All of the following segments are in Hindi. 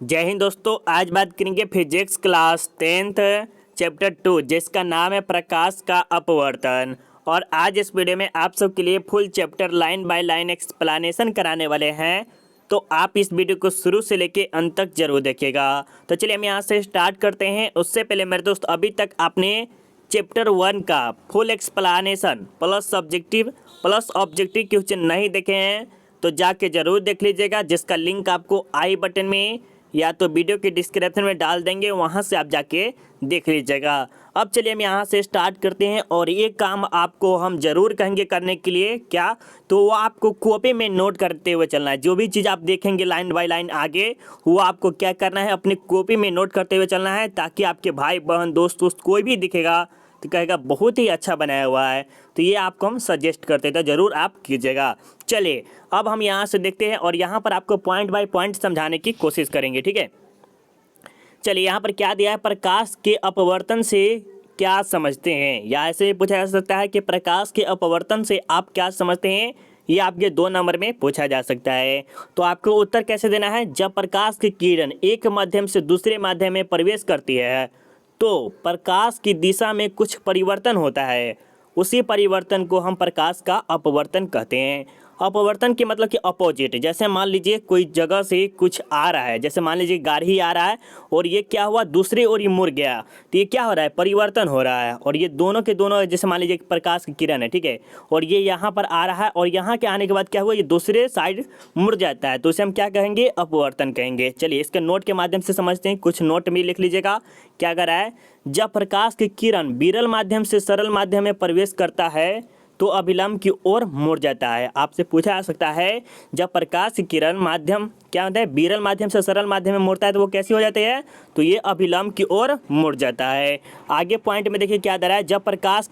जय हिंद दोस्तों। आज बात करेंगे फिजिक्स क्लास 10th चैप्टर 2 जिसका नाम है प्रकाश का अपवर्तन। और आज इस वीडियो में आप सबके लिए full chapter line by line explanation कराने वाले हैं, तो आप इस वीडियो को शुरू से लेके अंत तक जरूर देखिएगा। तो चलिए हम यहाँ से स्टार्ट करते हैं। उससे पहले मेरे दोस्त, अभी तक आपने चैप्टर 1 का full explanation plus objective question नहीं देखे हैं तो जाके ज़रूर देख लीजिएगा, जिसका लिंक आपको आई बटन में या तो वीडियो के डिस्क्रिप्शन में डाल देंगे, वहां से आप जाके देख लीजिएगा। अब चलिए हम यहाँ से स्टार्ट करते हैं। और ये काम आपको हम ज़रूर कहेंगे करने के लिए, क्या तो वो आपको कॉपी में नोट करते हुए चलना है। जो भी चीज़ आप देखेंगे लाइन बाय लाइन आगे, वो आपको क्या करना है, अपनी कॉपी में नोट करते हुए चलना है, ताकि आपके भाई बहन दोस्त कोई भी दिखेगा तो कहेगा बहुत ही अच्छा बनाया हुआ है। तो ये आपको हम सजेस्ट करते थे, ज़रूर आप कीजिएगा। चलिए अब हम यहाँ से देखते हैं और यहाँ पर आपको पॉइंट बाय पॉइंट समझाने की कोशिश करेंगे, ठीक है। चलिए यहाँ पर क्या दिया है, प्रकाश के अपवर्तन से क्या समझते हैं, या ऐसे पूछा जा सकता है कि प्रकाश के अपवर्तन से आप क्या समझते हैं। ये आपके 2 नंबर में पूछा जा सकता है। तो आपको उत्तर कैसे देना है, जब प्रकाश की किरण एक माध्यम से दूसरे माध्यम में प्रवेश करती है तो प्रकाश की दिशा में कुछ परिवर्तन होता है, उसी परिवर्तन को हम प्रकाश का अपवर्तन कहते हैं। अपवर्तन की मतलब कि अपोजिट। जैसे मान लीजिए कोई जगह से कुछ आ रहा है, जैसे मान लीजिए गाड़ी आ रहा है और ये क्या हुआ, दूसरी ओर ये मुड़ गया, तो ये क्या हो रहा है, परिवर्तन हो रहा है। और ये दोनों के दोनों, जैसे मान लीजिए प्रकाश की किरण है, ठीक है, और ये यहाँ पर आ रहा है और यहाँ के आने के बाद क्या हुआ, ये दूसरे साइड मुड़ जाता है, तो इसे हम क्या कहेंगे, अपवर्तन कहेंगे। चलिए इसके नोट के माध्यम से समझते हैं, कुछ नोट में लिख लीजिएगा। क्या कर रहा है, जब प्रकाश की किरण विरल माध्यम से सरल माध्यम में प्रवेश करता है तो अभिलंब की ओर मुड़ जाता है। आपसे पूछा जा सकता है, जब प्रकाश की किरण माध्यम क्या होता है, विरल माध्यम से सरल माध्यम में मुड़ता है तो वो कैसी हो जाती है, तो ये अभिलंब की ओर मुड़ जाता है। आगे पॉइंट में देखिए क्या दे रहा है, जब प्रकाश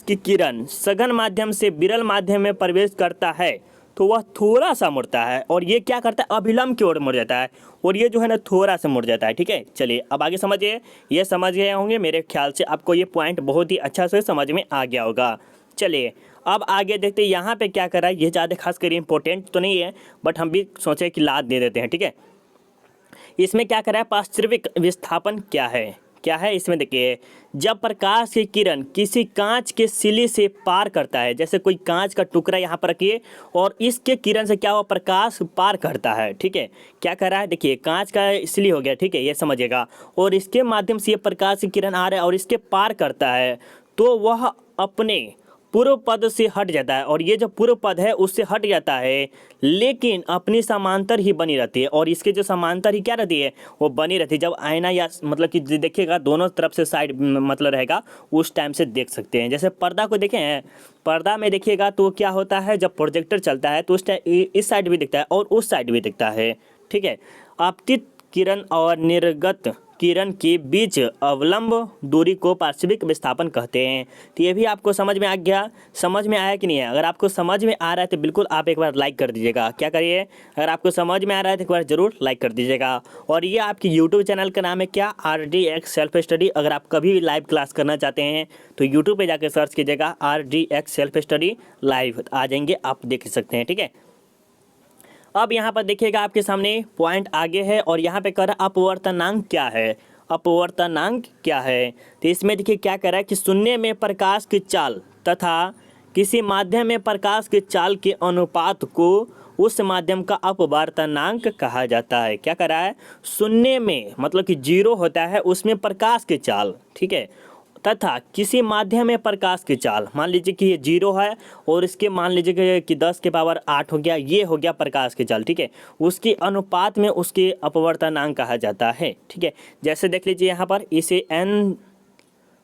की किरण सघन माध्यम से विरल माध्यम में प्रवेश करता है तो वह थोड़ा सा मुड़ता है, और ये क्या करता है, अभिलंब की ओर मुड़ जाता है, और ये जो है ना थोड़ा सा मुड़ जाता है, ठीक है। चलिए अब आगे समझिए, ये समझ गए होंगे मेरे ख्याल से, आपको ये पॉइंट बहुत ही अच्छा से समझ में आ गया होगा। चलिए अब आगे देखते हैं यहाँ पे क्या कर रहा है। ये ज़्यादा खास कर इंपॉर्टेंट तो नहीं है, बट हम भी सोचे कि लाद दे देते हैं, ठीक है। इसमें क्या कर रहा है, पार्श्विक विस्थापन क्या है इसमें देखिए, जब प्रकाश की किरण किसी कांच के सिले से पार करता है, जैसे कोई कांच का टुकड़ा यहाँ पर रखिए और इसके किरण से क्या हुआ, प्रकाश पार करता है, ठीक है। क्या कर रहा है, देखिए कांच का सिली हो गया, ठीक है, ये समझिएगा, और इसके माध्यम से ये प्रकाश की किरण आ रहा है और इसके पार करता है, तो वह अपने पूर्व पद से हट जाता है, और ये जो पूर्व पद है उससे हट जाता है, लेकिन अपनी समांतर ही बनी रहती है। और इसके जो समांतर ही क्या रहती है, वो बनी रहती है। जब आईना या मतलब कि देखिएगा दोनों तरफ से साइड मतलब रहेगा, उस टाइम से देख सकते हैं। जैसे पर्दा को देखें हैं, पर्दा में देखिएगा तो क्या होता है, जब प्रोजेक्टर चलता है तो उस टाइम इस साइड भी दिखता है और उस साइड भी दिखता है, ठीक है। आपतित किरण और निर्गत किरण के बीच अवलंब दूरी को पार्श्विक विस्थापन कहते हैं। तो ये भी आपको समझ में आ गया, समझ में आया कि नहीं है। अगर आपको समझ में आ रहा है तो बिल्कुल आप एक बार लाइक कर दीजिएगा। क्या करिए, अगर आपको समझ में आ रहा है तो एक बार ज़रूर लाइक कर दीजिएगा। और ये आपकी यूट्यूब चैनल का नाम है क्या, RDX सेल्फ स्टडी। अगर आप कभी भी लाइव क्लास करना चाहते हैं तो यूट्यूब पर जाकर सर्च कीजिएगा RDX सेल्फ स्टडी लाइव, आ जाएंगे, आप देख सकते हैं, ठीक है। अब यहाँ पर देखिएगा आपके सामने पॉइंट आगे है और यहाँ पे कह रहा है अपवर्तनांक क्या है, अपवर्तनांक क्या है। तो इसमें देखिए क्या कह रहा है कि शून्य में प्रकाश की चाल तथा किसी माध्यम में प्रकाश की चाल के अनुपात को उस माध्यम का अपवर्तनांक कहा जाता है। क्या कह रहा है, शून्य में मतलब कि 0 होता है, उसमें प्रकाश की चाल, ठीक है, तथा किसी माध्यम में प्रकाश की चाल, मान लीजिए कि ये 0 है और इसके मान लीजिए कि 10 के पावर 8 हो गया, ये हो गया प्रकाश की चाल, ठीक है, उसके अनुपात में उसके अपवर्तनांक कहा जाता है, ठीक है। जैसे देख लीजिए यहाँ पर इसे n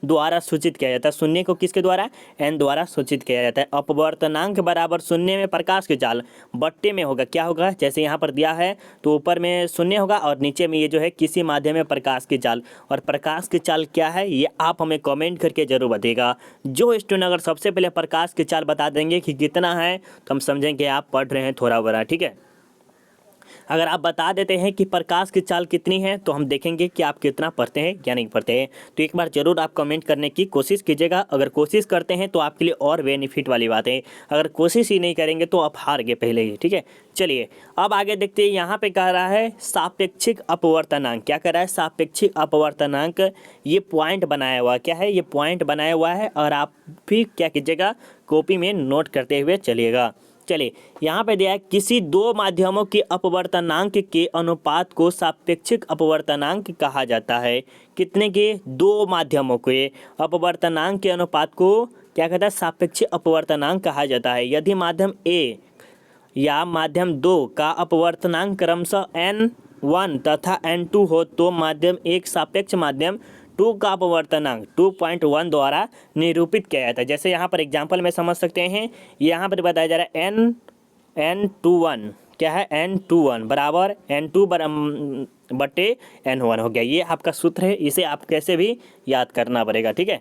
द्वारा सूचित किया जाता है, शून्य को किसके द्वारा, n द्वारा सूचित किया जाता है। अपवर्तनांक बराबर शून्य में प्रकाश की चाल बट्टे में होगा, क्या होगा, जैसे यहाँ पर दिया है तो ऊपर में शून्य होगा और नीचे में ये जो है किसी माध्यम में प्रकाश की चाल। और प्रकाश की चाल क्या है ये आप हमें कमेंट करके जरूर बताइएगा। जो स्टूडेंट अगर सबसे पहले प्रकाश की चाल बता देंगे कि कितना है तो हम समझेंगे आप पढ़ रहे हैं थोड़ा बड़ा, ठीक है। अगर आप बता देते हैं कि प्रकाश की चाल कितनी है तो हम देखेंगे कि आप कितना पढ़ते हैं या नहीं पढ़ते हैं। तो एक बार ज़रूर आप कमेंट करने की कोशिश कीजिएगा। अगर कोशिश करते हैं तो आपके लिए और बेनिफिट वाली बात है, अगर कोशिश ही नहीं करेंगे तो आप हार गए पहले ही। ठीक है, चलिए अब आगे देखते हैं। यहाँ पे कह रहा है सापेक्षिक अपवर्तनांक। क्या कह रहा है? सापेक्षिक अपवर्तनांक। ये पॉइंट बनाया हुआ क्या है? ये पॉइंट बनाया हुआ है और आप भी क्या कीजिएगा, कॉपी में नोट करते हुए चलिएगा। चलिए यहाँ पे दिया है किसी दो माध्यमों के अपवर्तनांक के अनुपात को सापेक्षिक अपवर्तनांक कहा जाता है। कितने के? दो माध्यमों के अपवर्तनांक के अनुपात को क्या कहता है? सापेक्षिक अपवर्तनांक कहा जाता है। यदि माध्यम ए या माध्यम 2 का अपवर्तनांक क्रमशः n1 तथा n2 हो तो माध्यम 1 सापेक्ष माध्यम 2 का अपवर्तनांक 2.1 द्वारा निरूपित किया जाता है। जैसे यहाँ पर एग्जांपल में समझ सकते हैं, यहाँ पर बताया जा रहा है n21 क्या है? n21 बराबर n2 बटे n1 हो गया। ये आपका सूत्र है, इसे आप कैसे भी याद करना पड़ेगा। ठीक है,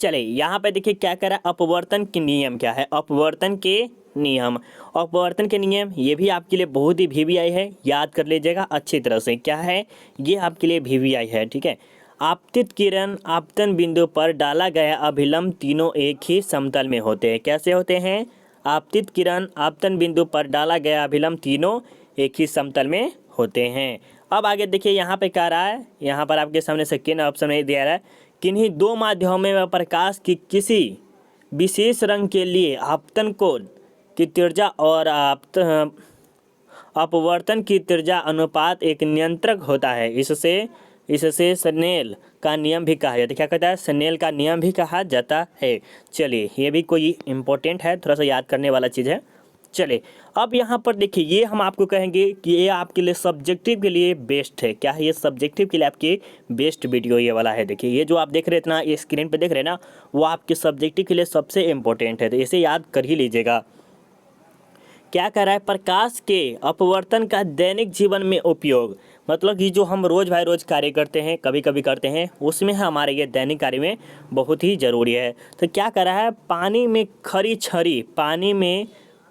चलिए यहाँ पे देखिए क्या कह रहा है, अपवर्तन के नियम क्या है? अपवर्तन के नियम, अपवर्तन के नियम ये भी आपके लिए बहुत ही VVI है, याद कर लीजिएगा अच्छी तरह से। क्या है ये? आपके लिए VVI है। ठीक है, आपतित किरण आपतन बिंदु पर डाला गया अभिलंब तीनों एक ही समतल में होते हैं। कैसे होते हैं? आपतित किरण आपतन बिंदु पर डाला गया अभिलंब तीनों एक ही समतल में होते हैं। अब आगे देखिए यहाँ पे कह रहा है, यहाँ पर आपके सामने सेकेंड ऑप्शन में दिया रहा है, किन्हीं दो माध्यमों में प्रकाश की किसी विशेष रंग के लिए आपतन कोण की त्रिज्या और अपवर्तन की त्रिज्या अनुपात एक नियंत्रक होता है। इससे स्नेल का नियम भी कहा जाता है। क्या कहता है? स्नेल का नियम भी कहा जाता है। चलिए ये भी कोई इम्पोर्टेंट है, थोड़ा सा याद करने वाला चीज़ है। चलिए अब यहाँ पर देखिए, ये हम आपको कहेंगे कि ये आपके लिए सब्जेक्टिव के लिए बेस्ट है। क्या है? ये सब्जेक्टिव के लिए आपकी बेस्ट वीडियो ये वाला है। देखिए ये जो आप देख रहे हैं इतना, ये स्क्रीन पे देख रहे हैं ना, वो आपके सब्जेक्टिव के लिए सबसे इम्पोर्टेंट है, तो इसे याद कर ही लीजिएगा। क्या कह रहा है? प्रकाश के अपवर्तन का दैनिक जीवन में उपयोग, मतलब कि जो हम रोज़ भाई रोज़ कार्य करते हैं, कभी कभी करते हैं, उसमें हमारे ये दैनिक कार्य में बहुत ही ज़रूरी है। तो क्या कह रहा है? पानी में खरी छड़ी पानी में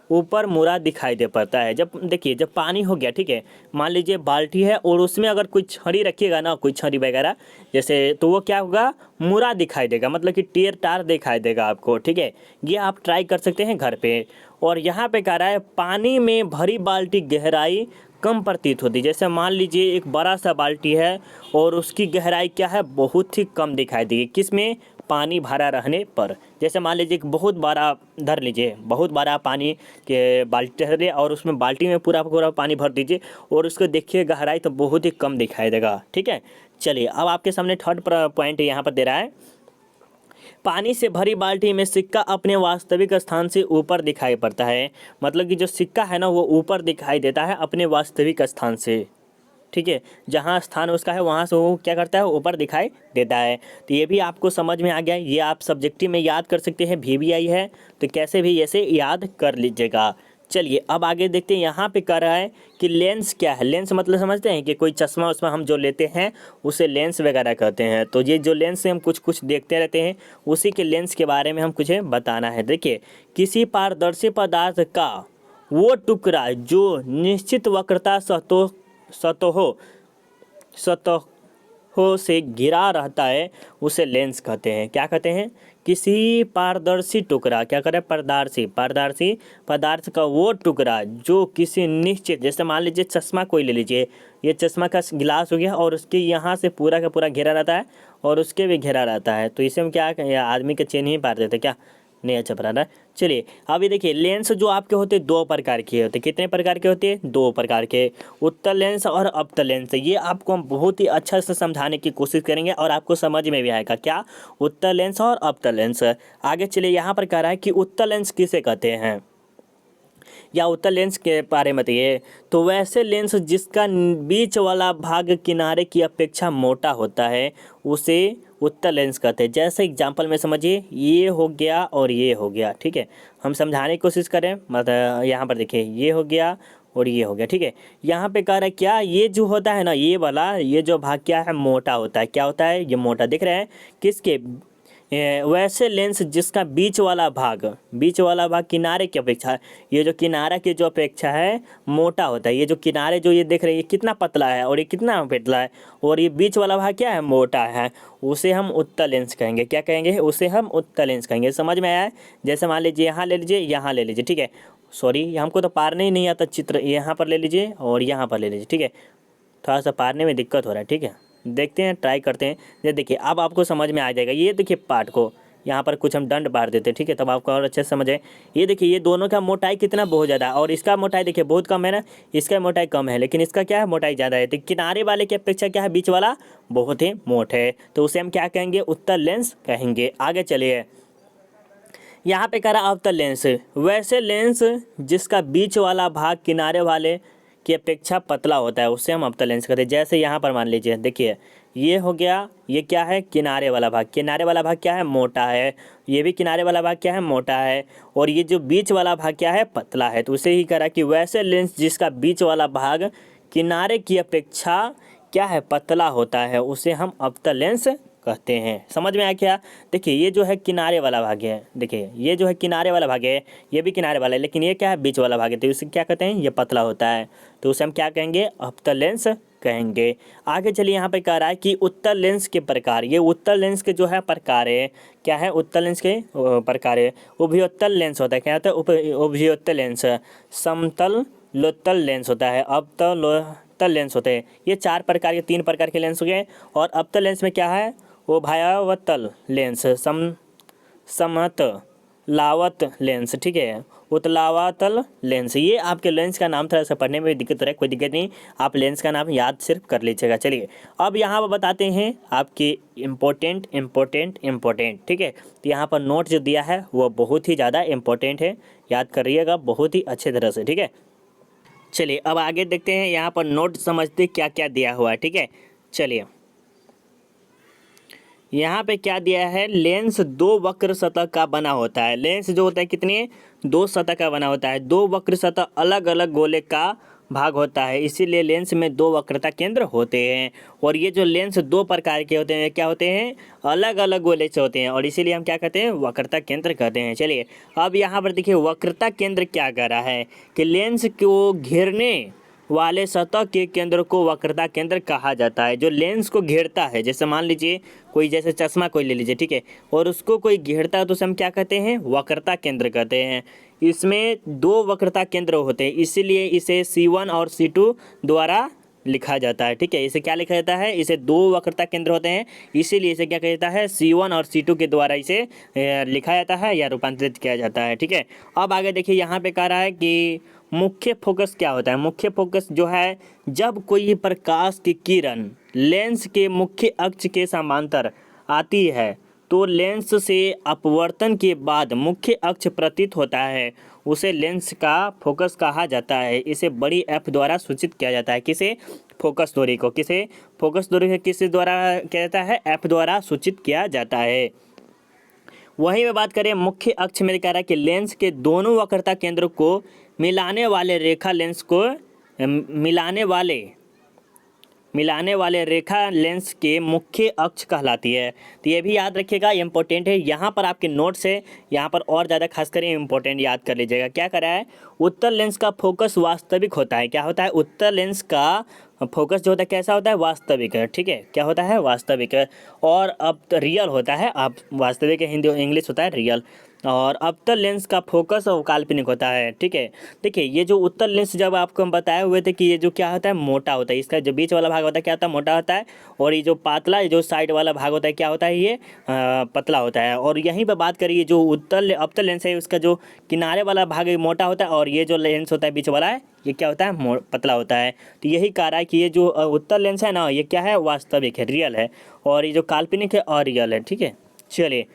ऊपर मुड़ा दिखाई दे पड़ता है। जब देखिए जब पानी हो गया, ठीक है, मान लीजिए बाल्टी है और उसमें अगर कोई छड़ी रखिएगा ना, कोई छड़ी वगैरह जैसे, तो वो क्या होगा? मुड़ा दिखाई देगा, मतलब कि टेर टार दिखाई देगा आपको। ठीक है, ये आप ट्राई कर सकते हैं घर पे। और यहाँ पे कह रहा है पानी में भरी बाल्टी गहराई कम प्रतीत होती है। जैसे मान लीजिए एक बड़ा सा बाल्टी है और उसकी गहराई क्या है? बहुत ही कम दिखाई देगी। किस में? पानी भरा रहने पर। जैसे मान लीजिए एक बहुत बड़ा धर लीजिए, बहुत बड़ा पानी के बाल्टी धरिए और उसमें बाल्टी में पूरा पूरा पानी भर दीजिए और उसको देखिए गहराई तो बहुत ही कम दिखाई देगा। ठीक है, चलिए अब आपके सामने थर्ड पॉइंट यहाँ पर दे रहा है, पानी से भरी बाल्टी में सिक्का अपने वास्तविक स्थान से ऊपर दिखाई पड़ता है। मतलब कि जो सिक्का है ना, वो ऊपर दिखाई देता है अपने वास्तविक स्थान से। ठीक है, जहाँ स्थान उसका है वहाँ से वो क्या करता है? ऊपर दिखाई देता है। तो ये भी आपको समझ में आ गया, ये आप सब्जेक्टिव में याद कर सकते हैं, VVI है, तो कैसे भी ऐसे याद कर लीजिएगा। चलिए अब आगे देखते हैं। यहाँ पे कह रहा है कि लेंस क्या है? लेंस मतलब समझते हैं कि कोई चश्मा उसमें हम जो लेते हैं उसे लेंस वगैरह कहते हैं। तो ये जो लेंस से हम कुछ कुछ देखते रहते हैं, उसी के लेंस के बारे में हम कुछ बताना है। देखिए, किसी पारदर्शी पदार्थ का वो टुकड़ा जो निश्चित वक्रता सतहों से घिरा रहता है उसे लेंस कहते हैं। क्या कहते हैं? किसी पारदर्शी टुकड़ा, क्या करें? पारदर्शी पदार्थ का वो टुकड़ा जो किसी निश्चित, जैसे मान लीजिए चश्मा कोई ले लीजिए, ये चश्मा का गिलास हो गया और उसके यहाँ से पूरा का पूरा घेरा रहता है और उसके भी घेरा रहता है, तो इसे हम क्या आदमी के चेन ही पार देते क्या? नहीं, अच्छा बना रहा है। चलिए अभी देखिए, लेंस जो आपके होते हैं दो प्रकार के होते हैं। कितने प्रकार के होते हैं? दो प्रकार के, उत्तल लेंस और अवतल लेंस। ये आपको हम बहुत ही अच्छा से समझाने की कोशिश करेंगे और आपको समझ में भी आएगा। क्या? उत्तल लेंस और अवतल लेंस। आगे चलिए, यहाँ पर कह रहा है कि उत्तल लेंस किसे कहते हैं या उत्तल लेंस के बारे में बताइए। तो वैसे लेंस जिसका बीच वाला भाग किनारे की अपेक्षा मोटा होता है उसे उत्तल लेंस कहते हैं। जैसे एग्जांपल में समझिए, ये हो गया और ये हो गया। ठीक है, हम समझाने की कोशिश करें, मतलब यहाँ पर देखिए ये हो गया और ये हो गया। ठीक है, यहाँ पे कह रहा है क्या? ये जो होता है ना, ये वाला, ये जो भाग क्या है? मोटा होता है। क्या होता है? ये मोटा। दिख रहा है किसके? वैसे लेंस जिसका बीच वाला भाग किनारे की अपेक्षा, ये जो किनारा की जो अपेक्षा है मोटा होता है। ये जो किनारे जो ये देख रहे हैं ये कितना पतला है और ये कितना पतला है, और ये बीच वाला भाग क्या है, मोटा है, उसे हम उत्तल लेंस कहेंगे। क्या कहेंगे, उसे हम उत्तल लेंस कहेंगे। समझ में आया है? जैसे मान लीजिए यहाँ ले लीजिए, यहाँ ले लीजिए, ठीक है। सॉरी, हमको तो पारने ही नहीं आता चित्र। यहाँ पर ले लीजिए और यहाँ पर ले लीजिए, ठीक है। थोड़ा सा पारने में दिक्कत हो रहा है, ठीक है। देखते हैं, ट्राई करते हैं। ये देखिए अब आपको समझ में आ जाएगा। ये देखिए पार्ट को यहाँ पर कुछ हम दंड बार देते हैं, ठीक है, तब आपको और अच्छे से समझ आए। ये देखिए ये दोनों का मोटाई कितना बहुत ज़्यादा, और इसका मोटाई देखिए बहुत कम है ना, इसका मोटाई कम है, लेकिन इसका क्या है, मोटाई ज़्यादा है। तो किनारे वाले की अपेक्षा क्या है, बीच वाला बहुत ही मोटा है, तो उसे हम क्या कहेंगे, उत्तल लेंस कहेंगे। आगे चलिए, यहाँ पे कह रहा अवतल लेंस, वैसे लेंस जिसका बीच वाला भाग किनारे वाले की अपेक्षा पतला होता है उसे हम अवतल लेंस कहते हैं। जैसे यहाँ पर मान लीजिए, देखिए ये हो गया, ये क्या है, किनारे वाला भाग। किनारे वाला भाग क्या है, मोटा है। ये भी किनारे वाला भाग क्या है, मोटा है। और ये जो बीच वाला भाग क्या है, पतला है। तो उसे ही कह रहा कि वैसे लेंस जिसका बीच वाला भाग किनारे की अपेक्षा क्या है, पतला होता है, उसे हम अवतल लेंस कहते हैं। समझ में आया क्या? देखिए ये जो है किनारे वाला भाग है, देखिए ये जो है किनारे वाला भाग है, ये भी किनारे वाला है, लेकिन ये क्या है, बीच वाला भाग है, तो इसे क्या कहते हैं, ये पतला होता है, तो उसे हम क्या कहेंगे, अवतल लेंस कहेंगे। आगे चलिए, यहाँ पे कह रहा है कि उत्तल लेंस के प्रकार। ये उत्तल लेंस के जो है प्रकार है, क्या है, उत्तल लेंस के प्रकार है। उभयोत्तल लेंस होता है, क्या होता है, उभयोत्तल लेंस। समतल लोत्तल लेंस होता है, अवतल लेंस होते हैं। ये 4 प्रकार के, 3 प्रकार के लेंस हो गए। और अवतल लेंस में क्या है, वो उभयावतल लेंस, समत लावत लेंस, ठीक है, उत्तलावतल लेंस। ये आपके लेंस का नाम थोड़ा सा पढ़ने में दिक्कत हो रहा है, कोई दिक्कत नहीं, आप लेंस का नाम याद सिर्फ कर लीजिएगा। चलिए अब यहाँ पर बताते हैं आपके इम्पोर्टेंट, ठीक है। तो यहाँ पर नोट जो दिया है वो बहुत ही ज़्यादा इम्पोर्टेंट है, याद करिएगा बहुत ही अच्छे तरह से, ठीक है। चलिए अब आगे देखते हैं, यहाँ पर नोट समझते क्या क्या दिया हुआ है, ठीक है। चलिए यहाँ पे क्या दिया है, लेंस 2 वक्र सतह का बना होता है। लेंस जो होता है कितने, 2 सतह का बना होता है। 2 वक्र सतह अलग अलग गोले का भाग होता है, इसीलिए लेंस में 2 वक्रता केंद्र होते हैं। और ये जो लेंस 2 प्रकार के होते हैं, क्या होते हैं, अलग अलग गोले से होते हैं, और इसीलिए हम क्या कहते हैं, वक्रता केंद्र कहते हैं। चलिए अब यहाँ पर देखिए वक्रता केंद्र क्या कर रहा है कि लेंस को घेरने वाले सतह के केंद्र को वक्रता केंद्र कहा जाता है। जो लेंस को घेरता है, जैसे मान लीजिए कोई जैसे चश्मा कोई ले लीजिए, ठीक है, और उसको कोई घेरता है तो उसे हम क्या कहते हैं, वक्रता केंद्र कहते हैं। इसमें 2 वक्रता केंद्र होते हैं, इसीलिए इसे C1 और C2 द्वारा लिखा जाता है, ठीक है। इसे क्या लिखा जाता है, इसे 2 वक्रता केंद्र होते हैं, इसीलिए इसे क्या कहा जाता है, C1 और C2 के द्वारा इसे लिखा जाता है या रूपांतरित किया जाता है, ठीक है। अब आगे देखिए, यहाँ पे कह रहा है कि मुख्य फोकस क्या होता है। मुख्य फोकस जो है, जब कोई प्रकाश की किरण लेंस के मुख्य अक्ष के समांतर आती है तो लेंस से अपवर्तन के बाद मुख्य अक्ष प्रतीत होता है, उसे लेंस का फोकस कहा जाता है। इसे बड़ी एफ द्वारा सूचित किया जाता है। किसे, फोकस दूरी को, किसे, फोकस दूरी को किस द्वारा किया जाता है, एफ द्वारा सूचित किया जाता है। वहीं में बात करें मुख्य अक्ष में, कह रहा है कि लेंस के दोनों वक्रता केंद्र को मिलाने वाले रेखा लेंस को मिलाने वाले रेखा लेंस के मुख्य अक्ष कहलाती है। तो ये भी याद रखिएगा, इंपॉर्टेंट है। यहाँ पर आपके नोट्स है, यहाँ पर और ज़्यादा खास करें इंपॉर्टेंट याद कर लीजिएगा। क्या करा है, उत्तल लेंस का फोकस वास्तविक होता है। क्या होता है, उत्तल लेंस का फोकस जो होता है कैसा होता है, वास्तविक है, ठीक है। क्या होता है, वास्तविक है। और अब रियल होता है, अब वास्तविक हिंदी इंग्लिश होता है रियल। और अवतल लेंस का फोकस और काल्पनिक होता है, ठीक है। देखिए ये जो उत्तल लेंस जब आपको हम बताए हुए थे कि ये जो क्या होता है, मोटा होता है, इसका जो बीच वाला भाग होता है क्या होता है, मोटा होता है, और ये जो पातला जो साइड वाला भाग होता है क्या होता है, ये पतला होता है। और यहीं पर बात करिए जो अवतल लेंस है, उसका जो किनारे वाला भाग मोटा होता है, और ये जो लेंस होता है बीच वाला है, ये क्या होता है, पतला होता है। तो यही कह रहा है कि ये जो उत्तल लेंस है ना, ये क्या है, वास्तविक है, रियल है, और ये जो काल्पनिक है अरियल है, ठीक है। चलिए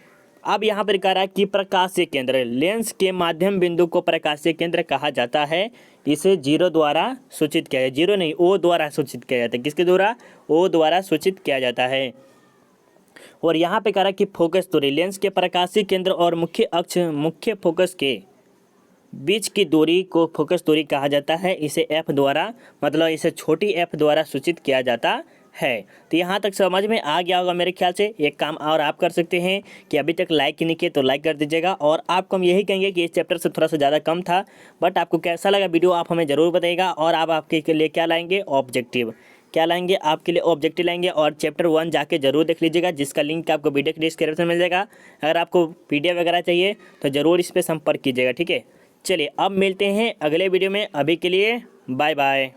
अब यहाँ पर कह रहा है कि प्रकाशीय केंद्र, लेंस के माध्यम बिंदु को प्रकाशीय केंद्र कहा जाता है। इसे 0 द्वारा सूचित किया जाता है, 0 नहीं, O द्वारा सूचित किया जाता है। किसके द्वारा, O द्वारा सूचित किया जाता है। और यहाँ पे कह रहा है कि फोकस दूरी, लेंस के प्रकाशीय केंद्र और मुख्य अक्ष, मुख्य फोकस के बीच की दूरी को फोकस दूरी कहा जाता है। इसे F द्वारा, मतलब इसे छोटी f द्वारा सूचित किया जाता है। तो यहाँ तक समझ में आ गया होगा मेरे ख्याल से। एक काम और आप कर सकते हैं कि अभी तक लाइक नहीं किए तो लाइक कर दीजिएगा, और आपको हम यही कहेंगे कि इस चैप्टर से थोड़ा सा ज़्यादा कम था, बट आपको कैसा लगा वीडियो आप हमें ज़रूर बताइएगा। और आप आपके लिए क्या लाएंगे, ऑब्जेक्टिव क्या लाएंगे, आपके लिए ऑब्जेक्टिव लाएंगे। और चैप्टर 1 जाके जरूर देख लीजिएगा, जिसका लिंक आपको वीडियो के डिस्क्रिप्शन में मिल जाएगा। अगर आपको PDF वगैरह चाहिए तो ज़रूर इस पर संपर्क कीजिएगा, ठीक है। चलिए अब मिलते हैं अगले वीडियो में, अभी के लिए बाय बाय।